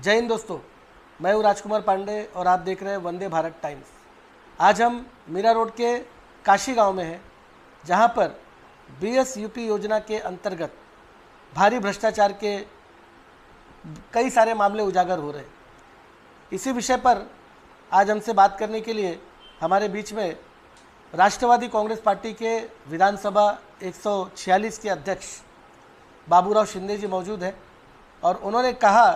जय हिंद दोस्तों, मैं हूँ राजकुमार पांडे और आप देख रहे हैं वंदे भारत टाइम्स। आज हम मीरा रोड के काशी गांव में हैं, जहां पर BSUP योजना के अंतर्गत भारी भ्रष्टाचार के कई सारे मामले उजागर हो रहे हैं। इसी विषय पर आज हमसे बात करने के लिए हमारे बीच में राष्ट्रवादी कांग्रेस पार्टी के विधानसभा 146 के अध्यक्ष बाबूराव शिंदे जी मौजूद हैं और उन्होंने कहा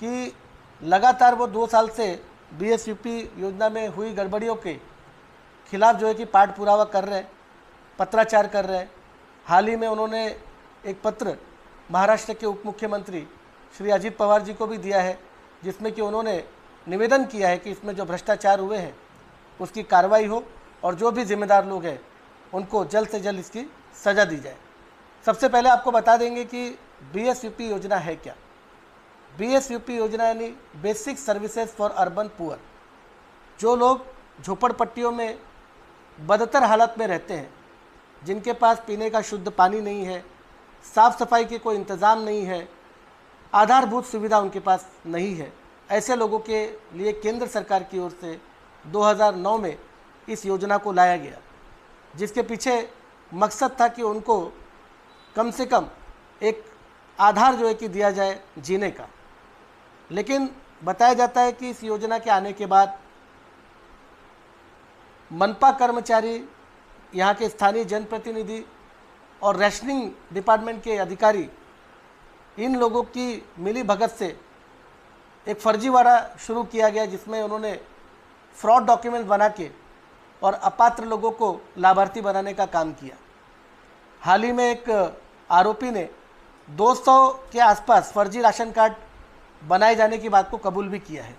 कि लगातार वो 2 साल से BSUP योजना में हुई गड़बड़ियों के खिलाफ जो है कि पाठ पुरावा कर रहे हैं, पत्राचार कर रहे हैं। हाल ही में उन्होंने एक पत्र महाराष्ट्र के उप मुख्यमंत्री श्री अजित पवार जी को भी दिया है, जिसमें कि उन्होंने निवेदन किया है कि इसमें जो भ्रष्टाचार हुए हैं उसकी कार्रवाई हो और जो भी जिम्मेदार लोग हैं उनको जल्द से जल्द इसकी सज़ा दी जाए। सबसे पहले आपको बता देंगे कि BSUP योजना है क्या। BSUP योजना यानी basic services for urban poor. जो लोग झोपड़पट्टियों में बदतर हालत में रहते हैं, जिनके पास पीने का शुद्ध पानी नहीं है, साफ़ सफाई के कोई इंतज़ाम नहीं है, आधारभूत सुविधा उनके पास नहीं है, ऐसे लोगों के लिए केंद्र सरकार की ओर से 2009 में इस योजना को लाया गया, जिसके पीछे मकसद था कि उनको कम से कम एक आधार जो है कि दिया जाए जीने का। लेकिन बताया जाता है कि इस योजना के आने के बाद मनपा कर्मचारी, यहाँ के स्थानीय जनप्रतिनिधि और रेशनिंग डिपार्टमेंट के अधिकारी, इन लोगों की मिली भगत से एक फर्जीवाड़ा शुरू किया गया, जिसमें उन्होंने फ्रॉड डॉक्यूमेंट बना के और अपात्र लोगों को लाभार्थी बनाने का काम किया। हाल ही में एक आरोपी ने 200 के आसपास फर्जी राशन कार्ड बनाए जाने की बात को कबूल भी किया है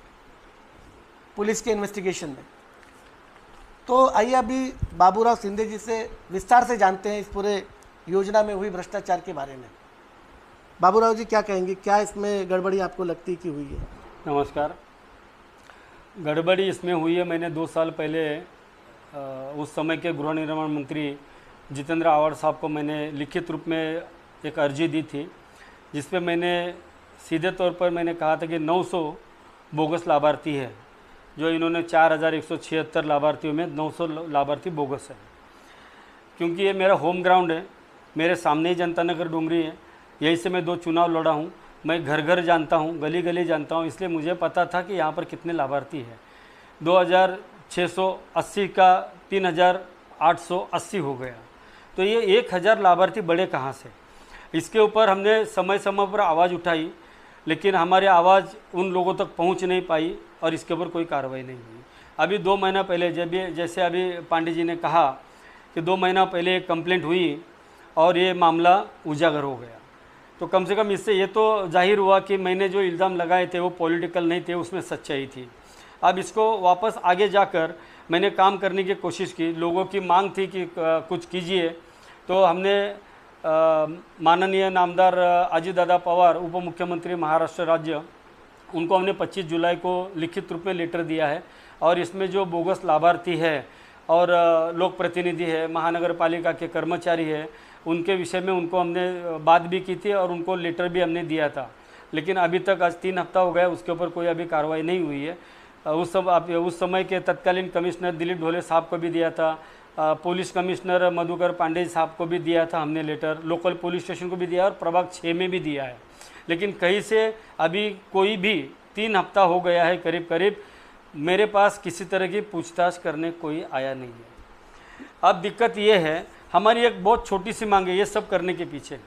पुलिस के इन्वेस्टिगेशन में। तो आइए अभी बाबूराव शिंदे जी से विस्तार से जानते हैं इस पूरे योजना में हुई भ्रष्टाचार के बारे में। बाबूराव जी, क्या कहेंगे, क्या इसमें गड़बड़ी आपको लगती कि हुई है? नमस्कार। गड़बड़ी इसमें हुई है, मैंने 2 साल पहले उस समय के गृह निर्माण मंत्री जितेंद्र आव्हाड साहब को मैंने लिखित रूप में एक अर्जी दी थी, जिसपे मैंने सीधे तौर पर मैंने कहा था कि 900 बोगस लाभार्थी है। जो इन्होंने 4176 लाभार्थियों में 900 लाभार्थी बोगस है। क्योंकि ये मेरा होम ग्राउंड है, मेरे सामने ही जनता नगर डोंगरी है, यहीं से मैं 2 चुनाव लड़ा हूँ, मैं घर घर जानता हूँ, गली गली जानता हूँ, इसलिए मुझे पता था कि यहाँ पर कितने लाभार्थी हैं। 2680 का 3880 हो गया, तो ये 1000 लाभार्थी बड़े कहाँ से। इसके ऊपर हमने समय समय पर आवाज़ उठाई, लेकिन हमारी आवाज़ उन लोगों तक पहुंच नहीं पाई और इसके ऊपर कोई कार्रवाई नहीं हुई। अभी 2 महीना पहले जैसे अभी पांडे जी ने कहा कि 2 महीना पहले एक कंप्लेंट हुई और ये मामला उजागर हो गया, तो कम से कम इससे ये तो जाहिर हुआ कि मैंने जो इल्ज़ाम लगाए थे वो पॉलिटिकल नहीं थे, उसमें सच्चाई थी। अब इसको वापस आगे जाकर मैंने काम करने की कोशिश की। लोगों की मांग थी कि कुछ कीजिए, तो हमने माननीय नामदार अजित दादा पवार, उप मुख्यमंत्री महाराष्ट्र राज्य, उनको हमने 25 जुलाई को लिखित रूप में लेटर दिया है। और इसमें जो बोगस लाभार्थी है और लोक प्रतिनिधि है, महानगर पालिका के कर्मचारी है, उनके विषय में उनको हमने बात भी की थी और उनको लेटर भी हमने दिया था। लेकिन अभी तक आज 3 हफ्ता हो गया, उसके ऊपर कोई अभी कार्रवाई नहीं हुई है। उस समय के तत्कालीन कमिश्नर दिलीप ढोले साहब को भी दिया था, पुलिस कमिश्नर मधुकर पांडे साहब को भी दिया था हमने लेटर, लोकल पुलिस स्टेशन को भी दिया और प्रभाग 6 में भी दिया है। लेकिन कहीं से अभी कोई भी 3 हफ्ता हो गया है करीब करीब, मेरे पास किसी तरह की पूछताछ करने कोई आया नहीं है। अब दिक्कत ये है, हमारी एक बहुत छोटी सी मांग है ये सब करने के पीछे।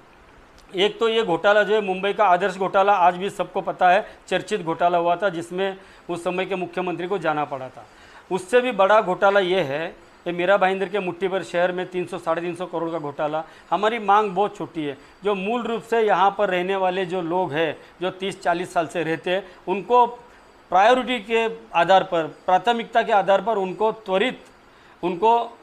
एक तो ये घोटाला जो है मुंबई का आदर्श घोटाला, आज भी सबको पता है, चर्चित घोटाला हुआ था, जिसमें उस समय के मुख्यमंत्री को जाना पड़ा था। उससे भी बड़ा घोटाला ये है, ये मीरा भाईंदर के मुट्ठी भर शहर में 300-350 करोड़ का घोटाला। हमारी मांग बहुत छोटी है, जो मूल रूप से यहाँ पर रहने वाले जो लोग हैं, जो 30-40 साल से रहते हैं, उनको प्रायोरिटी के आधार पर, प्राथमिकता के आधार पर उनको त्वरित उनको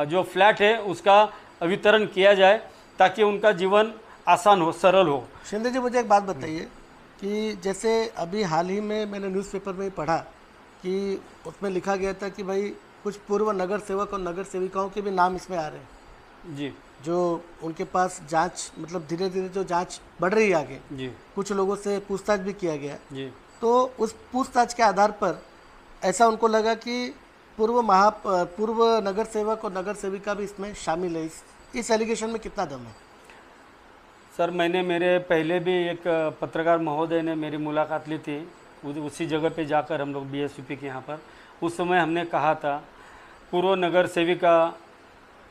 जो फ्लैट है उसका वितरण किया जाए, ताकि उनका जीवन आसान हो, सरल हो। शिंदे जी, मुझे एक बात बताइए कि जैसे अभी हाल ही में मैंने न्यूज़पेपर में पढ़ा कि उसमें लिखा गया था कि भाई कुछ पूर्व नगर सेवक और नगर सेविकाओं के भी नाम इसमें आ रहे हैं। जी जो उनके पास जांच मतलब धीरे धीरे जो जांच बढ़ रही है आगे, जी कुछ लोगों से पूछताछ भी किया गया। जी तो उस पूछताछ के आधार पर ऐसा उनको लगा कि पूर्व नगर सेवक और नगर सेविका भी इसमें शामिल है। इस एलिगेशन में कितना दम है? सर, मैंने मेरे पहले भी एक पत्रकार महोदय ने मेरी मुलाकात ली थी उसी जगह पे जाकर, हम लोग बीएसयूपी के यहाँ पर। उस समय हमने कहा था पूर्व नगर सेविका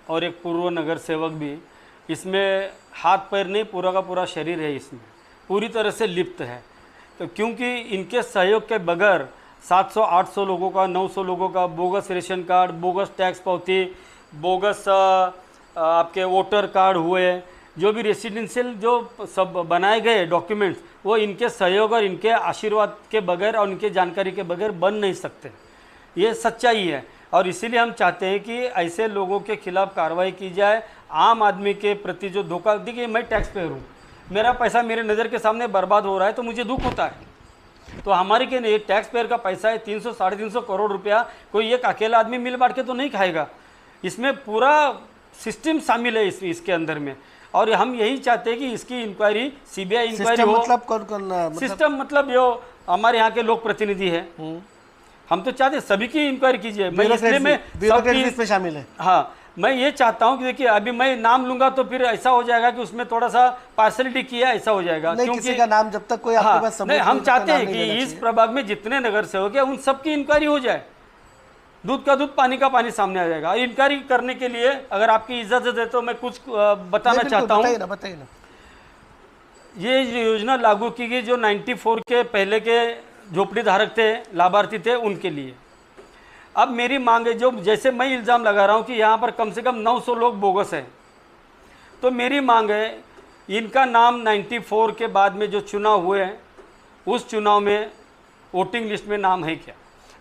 और एक पूर्व नगर सेवक भी इसमें हाथ पैर नहीं, पूरा का पूरा शरीर है इसमें, पूरी तरह से लिप्त है। तो क्योंकि इनके सहयोग के बगैर 700-800 लोगों का, 900 लोगों का bogus ration card, bogus tax पावती, बोगस आपके वोटर कार्ड हुए, जो भी रेसिडेंशियल जो सब बनाए गए डॉक्यूमेंट्स, वो इनके सहयोग और इनके आशीर्वाद के बगैर और इनके जानकारी के बगैर बन नहीं सकते। ये सच्चाई है और इसीलिए हम चाहते हैं कि ऐसे लोगों के खिलाफ कार्रवाई की जाए। आम आदमी के प्रति जो धोखा, देखिए मैं टैक्स पेयर हूँ, मेरा पैसा मेरे नज़र के सामने बर्बाद हो रहा है तो मुझे दुख होता है। तो हमारे के लिए टैक्स पेयर का पैसा है 300-350 करोड़ रुपया, कोई एक अकेला आदमी मिल बांट के तो नहीं खाएगा। इसमें पूरा सिस्टम शामिल है इसके अंदर में, और हम यही चाहते हैं कि इसकी इंक्वायरी सीबीआई इंक्वायरी हो। मतलब कौन कौन सिस्टम मतलब जो हमारे यहाँ के लोक प्रतिनिधि है, हम तो चाहते हैं सभी की इंक्वायरी कीजिए। मैं इसलिए मैं इसमें शामिल है। हाँ, मैं ये चाहता हूँ कि देखिए अभी मैं नाम लूंगा तो फिर ऐसा हो जाएगा कि उसमें थोड़ा सा पार्सलिटी किया, ऐसा हो जाएगा। नहीं, क्योंकि किसी का नाम जब तक कोई आपके पास सबूत नहीं, हम नहीं, चाहते हैं नाम कि नहीं इस प्रभाग में जितने नगर सेवक है उन सबकी इंक्वायरी हो जाए। दूध का दूध, पानी का पानी सामने आ जाएगा। इंक्वायरी करने के लिए अगर आपकी इजाजत है तो मैं कुछ बताना चाहता हूँ। बताइए ना। ये योजना लागू की गई जो 94 के पहले के झोपड़ी धारक थे, लाभार्थी थे, उनके लिए। अब मेरी मांग है, जो जैसे मैं इल्ज़ाम लगा रहा हूँ कि यहाँ पर कम से कम 900 लोग बोगस हैं, तो मेरी मांग है इनका नाम 94 के बाद में जो चुनाव हुए हैं उस चुनाव में वोटिंग लिस्ट में नाम है क्या,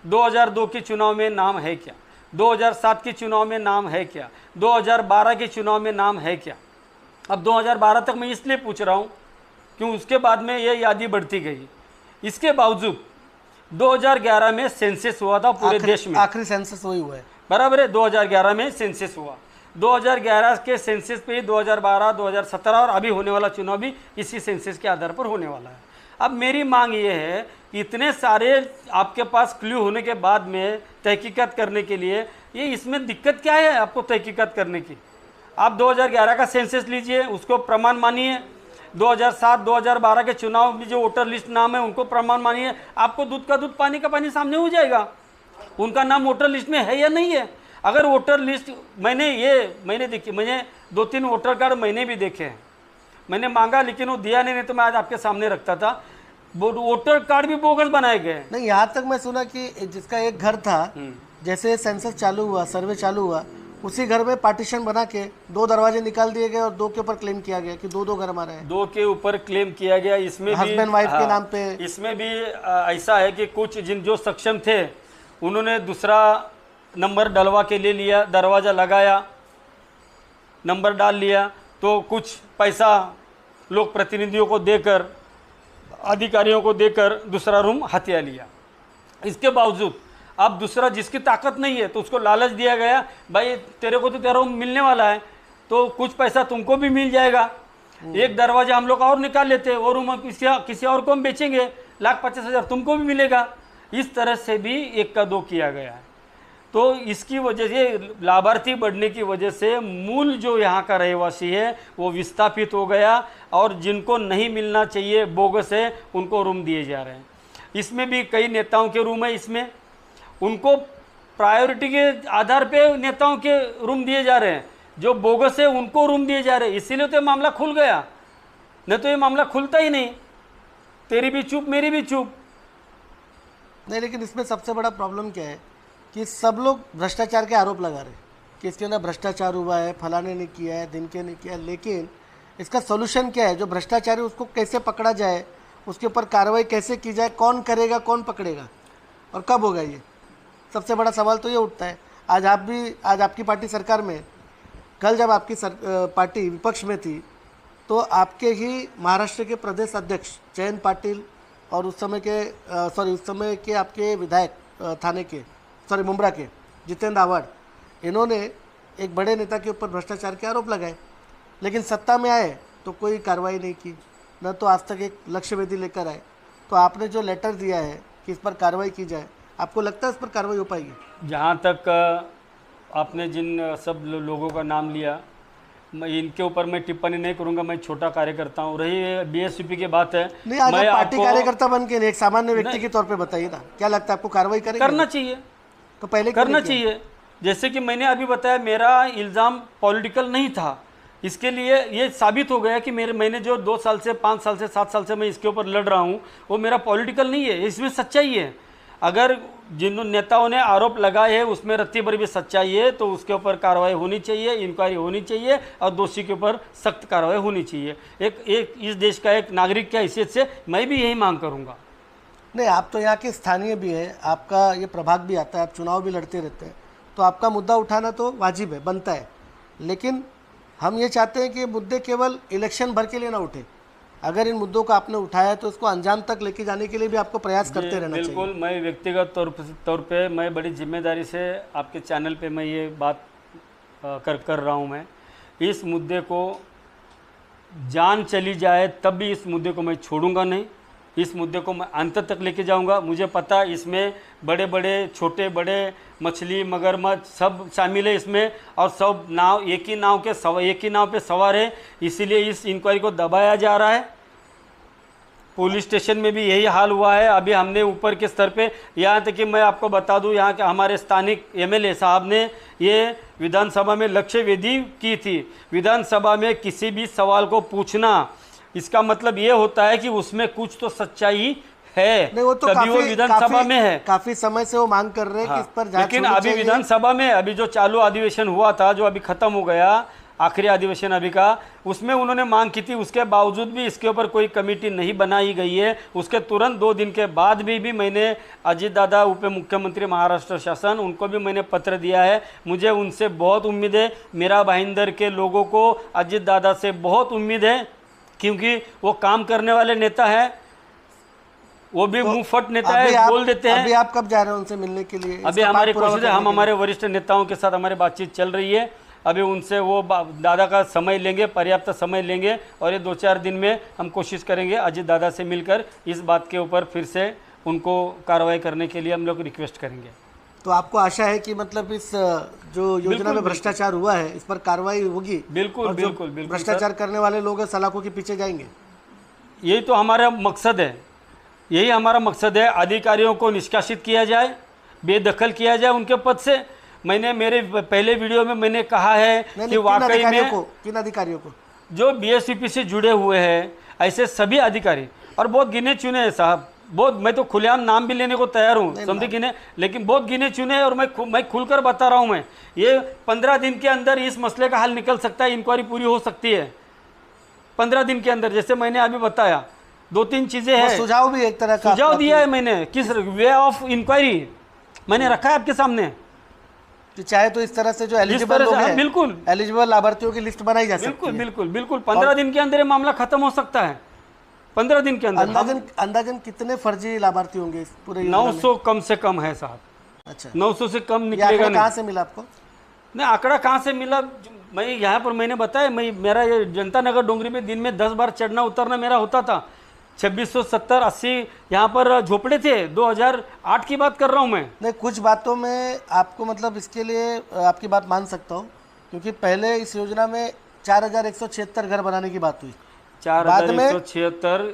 2002 के चुनाव में नाम है क्या, 2007 के चुनाव में नाम है क्या, 2012 के चुनाव में नाम है क्या। अब 2012 तक मैं इसलिए पूछ रहा हूँ क्यों उसके बाद में ये यादी बढ़ती गई। इसके बावजूद 2011 में सेंसस हुआ था पूरे देश में, आखिरी सेंसस वही हुआ है, बराबर है। 2011 में सेंसस हुआ, 2011 के सेंसस पे ही 2012, 2017 और अभी होने वाला चुनाव भी इसी सेंसस के आधार पर होने वाला है। अब मेरी मांग ये है कि इतने सारे आपके पास क्लू होने के बाद में तहकीकात करने के लिए, ये इसमें दिक्कत क्या है आपको तहकीकात करने की? आप 2011 का सेंसस लीजिए, उसको प्रमाण मानिए। 2007, 2012 के चुनाव में जो वोटर लिस्ट नाम है उनको प्रमाण मानिए, आपको दूध का दूध, पानी का पानी सामने हो जाएगा। उनका नाम वोटर लिस्ट में है या नहीं है। अगर वोटर लिस्ट मैंने देखी, मैंने 2-3 वोटर कार्ड मैंने भी देखे हैं, मैंने मांगा लेकिन वो दिया नहीं तो मैं आज आपके सामने रखता था। वोटर कार्ड भी बोगस बनाए गए। नहीं, यहाँ तक मैं सुना कि जिसका एक घर था, जैसे सेंसस चालू हुआ, सर्वे चालू हुआ, उसी घर में पार्टीशन बना के 2 दरवाजे निकाल दिए गए और 2 के ऊपर क्लेम किया गया कि 2 घर हमारे हैं। 2 के ऊपर क्लेम किया गया। इसमें भी हस्बैंड वाइफ के नाम पे। इसमें भी ऐसा है कि कुछ जो सक्षम थे उन्होंने दूसरा नंबर डलवा के ले लिया, दरवाज़ा लगाया, नंबर डाल लिया, तो कुछ पैसा लोक प्रतिनिधियों को देकर, अधिकारियों को देकर दूसरा रूम हथिया लिया। इसके बावजूद अब दूसरा जिसकी ताकत नहीं है तो उसको लालच दिया गया, भाई तेरे को तो तेरा रूम मिलने वाला है तो कुछ पैसा तुमको भी मिल जाएगा। एक दरवाजा हम लोग और निकाल लेते हैं, वो रूम किसी और को हम बेचेंगे, 1,50,000 तुमको भी मिलेगा। इस तरह से भी 1 का 2 किया गया है। तो इसकी वजह से, लाभार्थी बढ़ने की वजह से मूल जो यहाँ का रहवासी है वो विस्थापित हो गया और जिनको नहीं मिलना चाहिए, बोगस है, उनको रूम दिए जा रहे हैं। इसमें भी कई नेताओं के रूम है, इसमें उनको प्रायोरिटी के आधार पे नेताओं के रूम दिए जा रहे हैं, जो बोगस है उनको रूम दिए जा रहे हैं। इसीलिए तो ये मामला खुल गया, नहीं तो ये मामला खुलता ही नहीं। तेरी भी चुप, मेरी भी चुप। नहीं, लेकिन इसमें सबसे बड़ा प्रॉब्लम क्या है कि सब लोग भ्रष्टाचार के आरोप लगा रहे हैं कि इसके अंदर भ्रष्टाचार हुआ है, फलाने ने किया है, दिनके ने किया है, लेकिन इसका सोल्यूशन क्या है? जो भ्रष्टाचारी उसको कैसे पकड़ा जाए, उसके ऊपर कार्रवाई कैसे की जाए, कौन करेगा, कौन पकड़ेगा और कब होगा? ये सबसे बड़ा सवाल तो ये उठता है। आज आपकी पार्टी सरकार में, कल जब आपकी पार्टी विपक्ष में थी तो आपके ही महाराष्ट्र के प्रदेश अध्यक्ष जयंत पाटिल और उस समय के आपके विधायक मुंब्रा के जितेंद्र आव्हाड, इन्होंने एक बड़े नेता के ऊपर भ्रष्टाचार के आरोप लगाए, लेकिन सत्ता में आए तो कोई कार्रवाई नहीं की, न तो आज तक एक लक्ष्य वेधी लेकर आए। तो आपने जो लेटर दिया है कि इस पर कार्रवाई की जाए, आपको लगता है इस पर कार्रवाई हो पाएगी? जहाँ तक आपने जिन सब लोगों का नाम लिया, मैं इनके ऊपर मैं टिप्पणी नहीं करूंगा, मैं छोटा कार्यकर्ता हूँ। रही बीएसपी की बात है, नहीं, अगर मैं पार्टी आपको कार्यकर्ता बन के नहीं, एक सामान्य व्यक्ति के तौर पे बताइए ना, क्या लगता है आपको कार्रवाई करेंगे? करना चाहिए, तो पहले क्यों करना नहीं किया? चाहिए। जैसे कि मैंने अभी बताया, मेरा इल्ज़ाम पॉलिटिकल नहीं था। इसके लिए ये साबित हो गया कि मैंने जो 2 साल से 5 साल से 7 साल से मैं इसके ऊपर लड़ रहा हूँ, वो मेरा पॉलिटिकल नहीं है, इसमें सच्चाई है। अगर जिन नेताओं ने आरोप लगाए हैं उसमें रत्ती भर भी सच्चाई है तो उसके ऊपर कार्रवाई होनी चाहिए, इंक्वायरी होनी चाहिए और दोषी के ऊपर सख्त कार्रवाई होनी चाहिए। एक इस देश का एक नागरिक की हैसियत से मैं भी यही मांग करूँगा। नहीं, आप तो यहाँ के स्थानीय भी हैं, आपका ये प्रभाग भी आता है, आप चुनाव भी लड़ते रहते हैं, तो आपका मुद्दा उठाना तो वाजिब है, बनता है। लेकिन हम ये चाहते हैं कि ये मुद्दे केवल इलेक्शन भर के लिए ना उठे। अगर इन मुद्दों को आपने उठाया तो इसको अंजाम तक लेके जाने के लिए भी आपको प्रयास करते रहना चाहिए। बिल्कुल, मैं व्यक्तिगत तौर पे मैं बड़ी जिम्मेदारी से आपके चैनल पे मैं ये बात कर रहा हूँ। मैं इस मुद्दे को जान चली जाए तब भी इस मुद्दे को मैं छोड़ूंगा नहीं, इस मुद्दे को मैं अंत तक लेके जाऊंगा। मुझे पता है इसमें बड़े बड़े छोटे बड़े मछली मगरमच्छ सब शामिल है इसमें, और सब नाव एक ही नाव पे सवार है, इसीलिए इस इंक्वायरी को दबाया जा रहा है। पुलिस स्टेशन में भी यही हाल हुआ है। अभी हमने ऊपर के स्तर पे, यहाँ तक कि मैं आपको बता दूँ, यहाँ के हमारे स्थानिक एमएलए साहब ने ये विधानसभा में लक्ष्य वेधी की थी। विधानसभा में किसी भी सवाल को पूछना, इसका मतलब ये होता है कि उसमें कुछ तो सच्चाई है, नहीं, वो तो तभी वो विधानसभा में है। काफी समय से वो मांग कर रहे हैं कि इस पर जांच लेकिन होनी अभी चाहिए। विधानसभा में अभी जो चालू अधिवेशन हुआ था, जो अभी खत्म हो गया, आखिरी अधिवेशन अभी का, उसमें उन्होंने मांग की थी, उसके बावजूद भी इसके ऊपर कोई कमेटी नहीं बनाई गई है। उसके तुरंत 2 दिन के बाद भी मैंने अजीत दादा उप मुख्यमंत्री महाराष्ट्र शासन, उनको भी मैंने पत्र दिया है। मुझे उनसे बहुत उम्मीद है, मेरा भाईंदर के लोगों को अजीत दादा से बहुत उम्मीद है, क्योंकि वो काम करने वाले नेता है, वो भी मुंह फट नेता है, बोल देते हैं। अभी आप कब जा रहे हैं उनसे मिलने के लिए? अभी हमारी कोशिश है, हम हमारे वरिष्ठ नेताओं के साथ हमारी बातचीत चल रही है। अभी उनसे वो दादा का समय लेंगे, पर्याप्त समय लेंगे, और ये 2-4 दिन में हम कोशिश करेंगे अजीत दादा से मिलकर इस बात के ऊपर फिर से उनको कार्रवाई करने के लिए हम लोग रिक्वेस्ट करेंगे। तो आपको आशा है कि मतलब इस जो योजना में भ्रष्टाचार हुआ है इस पर कार्रवाई होगी? बिल्कुल बिल्कुल बिल्कुल। भ्रष्टाचार करने वाले लोग सलाखों के पीछे जाएंगे, यही तो हमारा मकसद है, यही हमारा मकसद है। अधिकारियों को निष्कासित किया जाए, बेदखल किया जाए उनके पद से। मैंने मेरे पहले वीडियो में मैंने कहा है कि वाकई में किन अधिकारियों को जो बीएसपी से जुड़े हुए हैं, ऐसे सभी अधिकारी, और बहुत गिने चुने हैं साहब, बहुत, मैं तो खुलेआम नाम भी लेने को तैयार हूँ, समझे गिने, लेकिन बहुत गिने चुने हैं, और मैं खुलकर बता रहा हूँ। मैं ये 15 दिन के अंदर इस मसले का हल निकल सकता है, इंक्वायरी पूरी हो सकती है 15 दिन के अंदर। जैसे मैंने अभी बताया 2-3 चीजें हैं, सुझाव भी एक तरह का सुझाव दिया है मैंने, किस वे ऑफ इंक्वायरी मैंने रखा है आपके सामने। चाहे तो इस तरह से जो एलिजिबल लोग हैं, बिल्कुल एलिजिबल लाभार्थियों की लिस्ट बनाई जा सकती है। बिल्कुल बिल्कुल बिल्कुल 15 दिन के अंदर ये मामला खत्म हो सकता है, 15 दिन के अंदर। अंदाजन कितने फर्जी लाभार्थी होंगे इस पूरे? 900 कम से कम है साहब। अच्छा, 900 से कम निकलेगा नहीं। कहाँ से मिला आपको? नहीं, आंकड़ा कहाँ से मिला, मैं यहाँ पर मैंने बताया, मेरा ये जनता नगर डोंगरी में दिन में 10 बार चढ़ना उतरना मेरा होता था। 2670-80 यहाँ पर झोपड़े थे, 2008 की बात कर रहा हूँ मैं। नहीं, कुछ बातों में आपको मतलब इसके लिए आपकी बात मान सकता हूँ, क्योंकि पहले इस योजना में 4176 घर बनाने की बात हुई, 4176,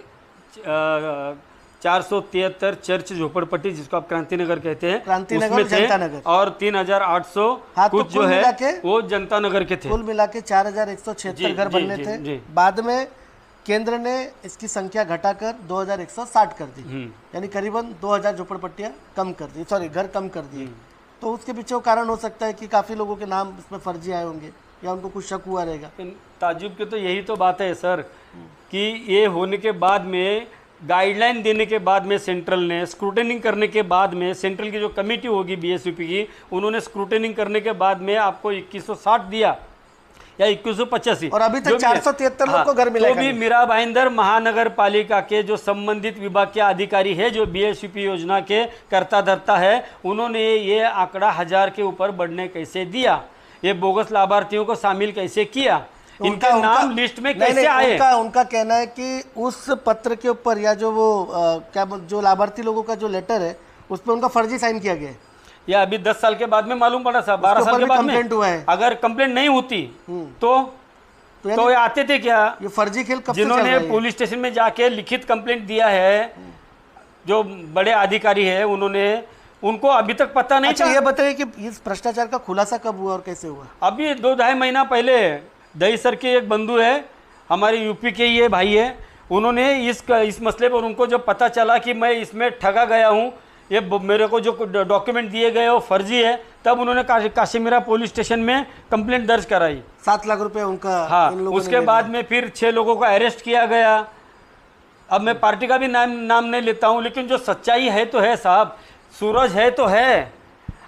473 चर्च झोपड़पट्टी जिसको आप क्रांतिनगर कहते हैं, क्रांतिनगर, जनता नगर, और 3800 कुछ जो है वो जनता नगर के थे। कुल मिला के 4176 घर बनने थे। बाद में केंद्र ने इसकी संख्या घटाकर 2160 कर दी, यानी करीबन 2000 झोपड़पट्टियां कम कर दी, सॉरी घर कम कर दिए। तो उसके पीछे वो कारण हो सकता है कि काफ़ी लोगों के नाम इसमें फर्जी आए होंगे या उनको कुछ शक हुआ रहेगा। ताज्जुब की तो यही तो बात है सर, कि ये होने के बाद में, गाइडलाइन देने के बाद में, सेंट्रल ने स्क्रूटनिंग करने के बाद में, सेंट्रल की जो कमेटी होगी बीएसपी की, उन्होंने स्क्रूटनिंग करने के बाद में आपको 2160 दिया या 2185, और अभी तक 473 लोग को घर मिला। तो भी मीरा भाईंदर महानगर पालिका के जो संबंधित विभाग के अधिकारी है, जो बीएसपी योजना के कर्ता धर्ता है, उन्होंने ये आंकड़ा 1000 के ऊपर बढ़ने कैसे दिया, ये बोगस लाभार्थियों को शामिल कैसे किया, इनके नाम लिस्ट में नहीं, कैसे आए। उनका कहना है कि उस पत्र के ऊपर या जो वो जो लाभार्थी लोगों का जो लेटर है उस पर उनका फर्जी साइन किया गया है। या अभी 10 साल के बाद में मालूम पड़ा साहब, 12 साल के बाद में हुआ है। अगर कंप्लेंट नहीं होती तो ये आते थे क्या? ये फर्जी खेल कब से चल रहा है? जिन्होंने पुलिस स्टेशन में जाके लिखित कंप्लेंट दिया है, जो बड़े अधिकारी है, उनको अभी तक पता नहीं। अच्छा, ये बताइए कि इस भ्रष्टाचार का खुलासा कब हुआ और कैसे हुआ? अभी 2-2.5 महीना पहले दही सर के एक बंधु है, हमारे यूपी के ये भाई है, उन्होंने इस मसले पर उनको जो पता चला कि मैं इसमें ठगा गया हूँ, ये मेरे को जो डॉक्यूमेंट दिए गए वो फर्जी है, तब उन्होंने काशीमीरा पुलिस स्टेशन में कंप्लेंट दर्ज कराई। 7 लाख रुपए उनका। हाँ, उसके बाद में फिर 6 लोगों को अरेस्ट किया गया। अब मैं पार्टी का भी नाम नहीं लेता हूँ, लेकिन जो सच्चाई है तो है साहब, सूरज है तो है।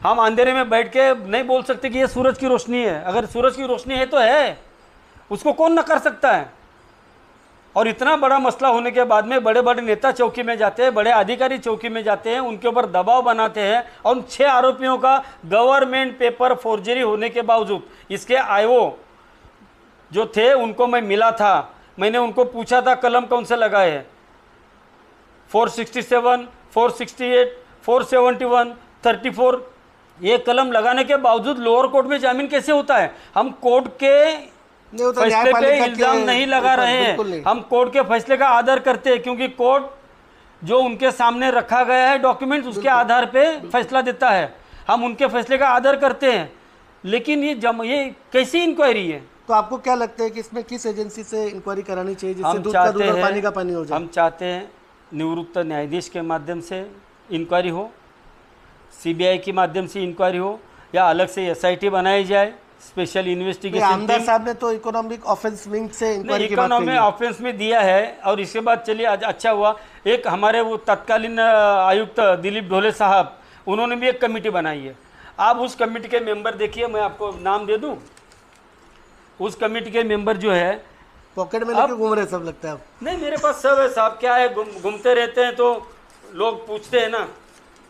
हम अंधेरे में बैठ के नहीं बोल सकते कि ये सूरज की रोशनी है। अगर सूरज की रोशनी है तो है, उसको कौन न कर सकता है। और इतना बड़ा मसला होने के बाद में बड़े बड़े नेता चौकी में जाते हैं, बड़े अधिकारी चौकी में जाते हैं, उनके ऊपर दबाव बनाते हैं, और उन 6 आरोपियों का गवर्नमेंट पेपर फोर्जरी होने के बावजूद, इसके आईओ जो थे उनको मैं मिला था, मैंने उनको पूछा था कलम कौन से लगाए हैं, 467, 468, 471, 34, ये कलम लगाने के बावजूद लोअर कोर्ट में जामीन कैसे होता है? हम कोर्ट के फैसले पे इल्जाम नहीं लगा रहे हैं, हम कोर्ट के फैसले का आदर करते हैं, क्योंकि कोर्ट जो उनके सामने रखा गया है डॉक्यूमेंट्स, उसके आधार पे फैसला देता है, हम उनके फैसले का आदर करते हैं। लेकिन ये कैसी इंक्वायरी है? तो आपको क्या लगता है कि इसमें किस एजेंसी से इंक्वायरी करानी चाहिए जिससे दूध का दूध और पानी का पानी हो जाए? हम चाहते हैं निवृत्त न्यायाधीश के माध्यम से इंक्वायरी हो, सीबीआई के माध्यम से इंक्वायरी हो, या अलग से एसआईटी बनाई जाए, स्पेशल इन्वेस्टिगेशन। आमदार साहब ने तो इकोनॉमिक ऑफेंस विंग से इंक्वायरी की बात कही है। इकोनॉमिक ऑफेंस में दिया है, और इसके बाद चलिए अच्छा हुआ, एक हमारे वो तत्कालीन आयुक्त दिलीप ढोले साहब, उन्होंने भी एक कमेटी बनाई है। आप उस कमेटी के मेंबर देखिए, मैं आपको नाम दे दूं, उस कमेटी के मेंबर जो है पॉकेट में लेके घूम रहे सब, लगता है। नहीं, मेरे पास सब है साहब, क्या है, घूमते रहते हैं तो लोग पूछते हैं ना,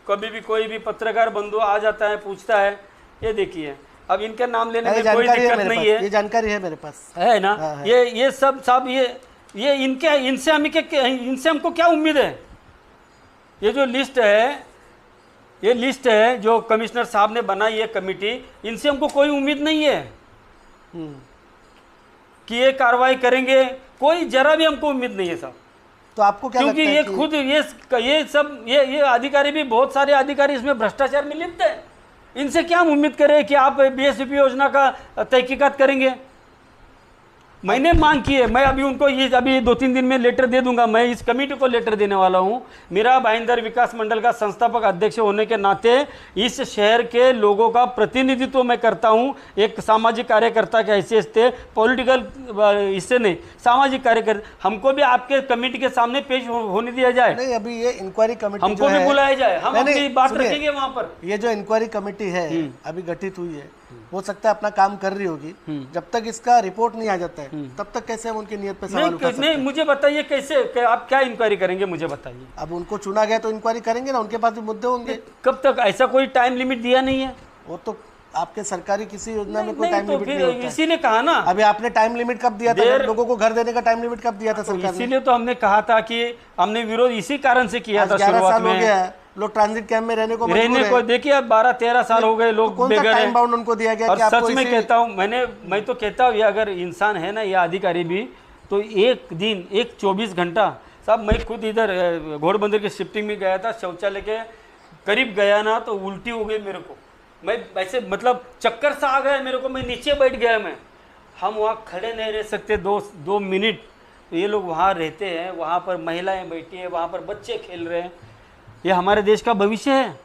कभी भी कोई भी पत्रकार बंधु आ जाता है, पूछता है। ये देखिए, अब इनका नाम लेने में कोई दिक्कत नहीं है, ये जानकारी है मेरे पास, है ना। हाँ, ये सब साहब, ये इनसे हमको क्या उम्मीद है? ये जो लिस्ट है, ये लिस्ट है जो कमिश्नर साहब ने बनाई है कमेटी, इनसे हमको कोई उम्मीद नहीं है कि ये कार्रवाई करेंगे, कोई जरा भी हमको उम्मीद नहीं है साहब। तो आपको क्या लगता है? क्योंकि ये खुद ये सब ये अधिकारी भी, बहुत सारे अधिकारी इसमें भ्रष्टाचार में लिप्त है, इनसे क्या हम उम्मीद करें कि आप बीएसपी योजना का तहकीकात करेंगे? मैंने मांग की है, मैं अभी उनको ये अभी 2-3 दिन में लेटर दे दूंगा। मैं इस कमेटी को लेटर देने वाला हूं। मेरा भाईंदर विकास मंडल का संस्थापक अध्यक्ष होने के नाते इस शहर के लोगों का प्रतिनिधित्व मैं करता हूं, एक सामाजिक कार्यकर्ता के हैसियत से, पॉलिटिकल इससे नहीं, सामाजिक कार्यकर्ता। हमको भी आपके कमेटी के सामने पेश होने दिया जाए। नहीं, अभी ये इंक्वायरी कमेटी हमको भी बुलाया जाए, हम अपनी बात रखेंगे वहाँ पर। ये जो इंक्वायरी कमेटी है अभी गठित हुई है, हो सकता है अपना काम कर रही होगी, जब तक इसका रिपोर्ट नहीं आ जाता है तब तक कैसे हम उनकी नियत पे सवाल उठा सकते हैं? नहीं, मुझे बताइए कैसे, आप क्या इंक्वायरी करेंगे, मुझे बताइए। अब उनको चुना गया तो इंक्वायरी करेंगे ना, उनके पास भी मुद्दे होंगे। कब तक? ऐसा कोई टाइम लिमिट दिया नहीं है। वो तो आपके सरकारी किसी योजना में कोई टाइम लिमिट नहीं होता है। इसीलिए कहा ना, अभी आपने टाइम लिमिट कब दिया था? लोगों को घर देने का टाइम लिमिट कब दिया था सरकार ने? इसीलिए तो हमने कहा था कि हमने विरोध इसी कारण से किया था। 11 साल हो गया, लोग ट्रांजिट कैंप में रहने को देखिए, अब 12-13 साल हो गए, लोग बेघर हैं। टाइम बाउंड उनको दिया गया? और सच में कहता हूँ, मैं तो कहता हूँ, ये अगर इंसान है ना, ये अधिकारी भी, तो एक दिन, एक 24 घंटा साहब, मैं खुद इधर घोड़बंदर की शिफ्टिंग में गया था, शौचालय के करीब गया ना तो उल्टी हो गई मेरे को, मैं ऐसे मतलब चक्कर सा आ गया मेरे को, मैं नीचे बैठ गया। हम वहाँ खड़े नहीं रह सकते 2 मिनट। तो ये लोग वहाँ रहते हैं, वहाँ पर महिलाएं बैठी हैं, वहाँ पर बच्चे खेल रहे हैं, ये हमारे देश का भविष्य है।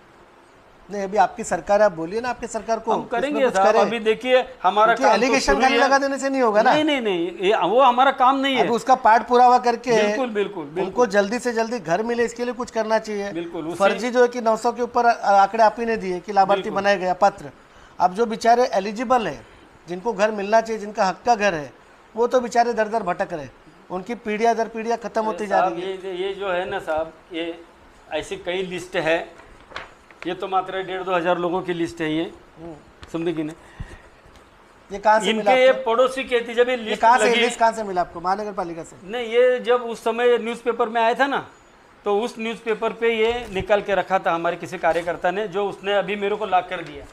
नहीं, अभी आपकी सरकार है, आप बोलिए ना आपके सरकार को। हम करेंगे साहब, अभी देखिए हमारा काम एलिगेशन खाली लगा देने से नहीं होगा ना। नहीं, वो हमारा काम नहीं है। अभी उसका पाठ पुरावा करके बिल्कुल उनको जल्दी से जल्दी घर मिले, इसके लिए कुछ करना चाहिए। बिल्कुल। फर्जी जो है कि 900 के ऊपर आंकड़े आप ही ने दिए कि लाभार्थी बनाया गया पत्र। अब जो बेचारे एलिजिबल है, जिनको घर मिलना चाहिए, जिनका हक का घर है, वो तो बेचारे दर दर भटक रहे, उनकी पीढ़ियां दर पीढ़ियां खत्म होती जा रही है। ये जो है ना साहब, ये ऐसी कई लिस्ट है, ये तो मात्र 1,500-2,000 लोगों की लिस्ट है ये, समझे कि नहीं। ये कहाँ से मिला इनके ये आपको? पड़ोसी कहती जब ये ये लिस्ट कहाँ से लगी, लिस्ट कहाँ से मिला आपको? महानगर पालिका से? नहीं ये जब उस समय न्यूज़पेपर में आया था ना, तो उस न्यूज़पेपर पे ये निकाल के रखा था हमारे किसी कार्यकर्ता ने, जो उसने अभी मेरे को ला कर दिया।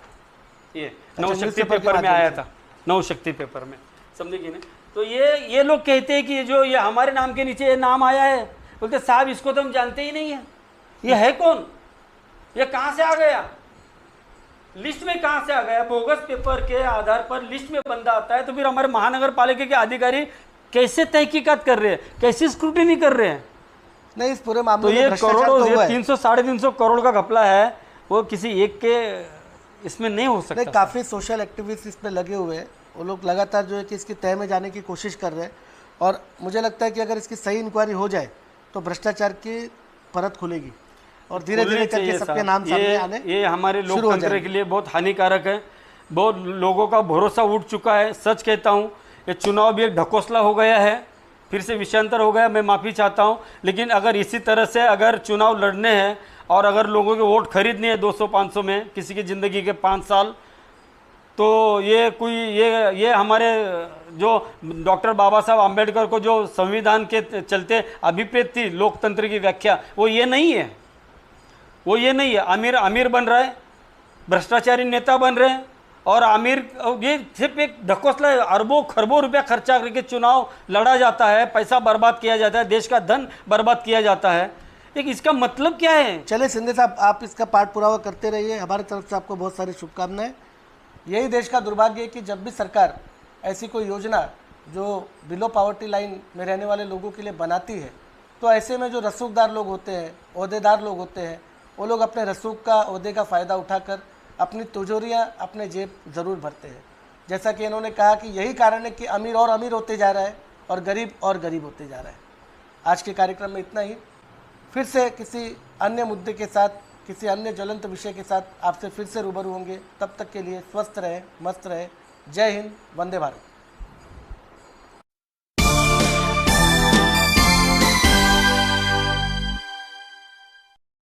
ये नवशक्ति न्यूज़पेपर के पेपर में माध्यम आया से। था, नवशक्ति पेपर में, समझे कि नहीं। तो ये लोग कहते हैं कि जो ये हमारे नाम के नीचे ये नाम आया है, बोलते साहब इसको तो हम जानते ही नहीं है, ये है कौन, ये कहाँ से आ गया, लिस्ट में कहाँ से आ गया। बोगस पेपर के आधार पर लिस्ट में बंदा आता है, तो फिर हमारे महानगर पालिका के अधिकारी कैसे तहकीकात कर रहे हैं, कैसे स्क्रूटिनी कर रहे हैं। नहीं, इस पूरे तो मामले में ये भ्रष्टाचार करोड़ों, तो हुआ ये है। 300-350 करोड़ का घपला है, वो किसी एक के इसमें नहीं हो सकता। नहीं, काफ़ी सोशल एक्टिविस्ट इस पे लगे हुए हैं, वो लोग लगातार जो है कि इसकी तह में जाने की कोशिश कर रहे हैं, और मुझे लगता है कि अगर इसकी सही इंक्वायरी हो जाए तो भ्रष्टाचार की परत खुलेगी और धीरे धीरे खुलनी करके चाहिए सबके साहब। नाम सामने आने ये हमारे शुरू हो लोकतंत्र जाएंगे। के लिए बहुत हानिकारक है, बहुत लोगों का भरोसा उठ चुका है। सच कहता हूँ, ये चुनाव भी एक ढकोसला हो गया है, फिर से विषयांतर हो गया, मैं माफ़ी चाहता हूँ। लेकिन अगर इसी तरह से अगर चुनाव लड़ने हैं और अगर लोगों के वोट खरीदने हैं 200-500 में किसी की ज़िंदगी के 5 साल, तो ये कोई ये हमारे जो डॉक्टर बाबा साहब आम्बेडकर को जो संविधान के चलते अभिप्रेत थी लोकतंत्र की व्याख्या, वो ये नहीं है, वो ये नहीं है। अमीर बन रहा है, भ्रष्टाचारी नेता बन रहे हैं, और ये सिर्फ एक ढकोसला है। अरबों खरबों रुपया खर्चा करके चुनाव लड़ा जाता है, पैसा बर्बाद किया जाता है, देश का धन बर्बाद किया जाता है। एक इसका मतलब क्या है? चले शिंदे साहब, आप इसका पाठ पुरावा करते रहिए, हमारी तरफ से आपको बहुत सारी शुभकामनाएं। यही देश का दुर्भाग्य है कि जब भी सरकार ऐसी कोई योजना जो बिलो पॉवर्टी लाइन में रहने वाले लोगों के लिए बनाती है, तो ऐसे में जो रसूखदार लोग होते हैं, ओहदेदार लोग होते हैं, वो लोग अपने रसूख का, ओहदे का फ़ायदा उठाकर अपनी तिजोरियाँ, अपने जेब ज़रूर भरते हैं। जैसा कि इन्होंने कहा कि यही कारण है कि अमीर और अमीर होते जा रहा है और गरीब होते जा रहा है। आज के कार्यक्रम में इतना ही। फिर से किसी अन्य मुद्दे के साथ, किसी अन्य ज्वलंत विषय के साथ आपसे फिर से रूबरू होंगे। तब तक के लिए स्वस्थ रहें, मस्त रहें। जय हिंद, वंदे भारत।